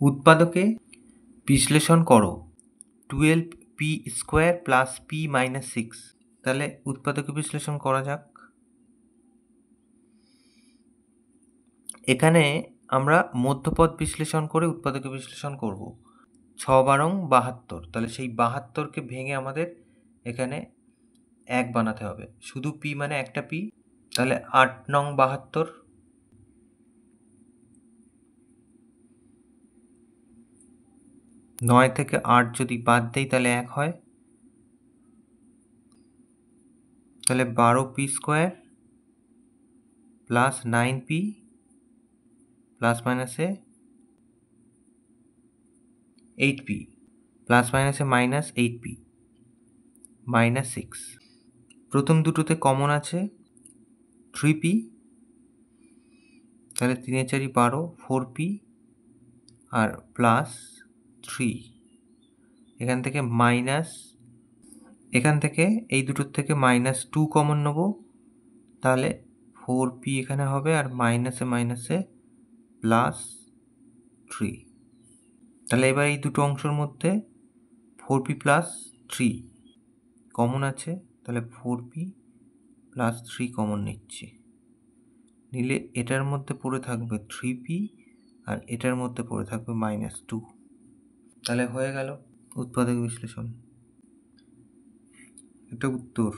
উৎপাদকে বিশ্লেষণ করো 12p² প্লাস p মাইনাস 6। তাহলে উৎপাদকে বিশ্লেষণ করা যাক। এখানে আমরা মধ্যপদ বিশ্লেষণ করে উৎপাদকে বিশ্লেষণ করব। 6 72, তাহলে সেই 72কে ভেঙে আমাদের এখানে 1 বানাতে হবে। শুধু p মানে একটা p, তাহলে 8 নং 72, 9 থেকে 8 যদি বাদ দেই তাহলে 1 হয়, তাহলে 12p² প্লাস 9p প্লাস মাইনাসে 8p প্লাস মাইনাসে মাইনাস 8p মাইনাস 6। প্রথম দুটোতে কমন আছে 3p, তাহলে 3 এর 4 12, 4p আর প্লাস 3। এখান থেকে মাইনাস, এখান থেকে এই দুটোর থেকে মাইনাস 2 কমন নেব, তাহলে 4p এখানে হবে আর মাইনাসে মাইনাসে প্লাস 3। তাহলে এবার এই দুটো অংশের মধ্যে 4p প্লাস 3 কমন আছে, তাহলে 4p প্লাস 3 কমন নিচ্ছি। নিলে এটার মধ্যে পড়ে থাকবে 3p আর এটার মধ্যে পড়ে থাকবে -2। তাহলে হয়ে গেল উৎপাদক বিশ্লেষণ। এটা উত্তর।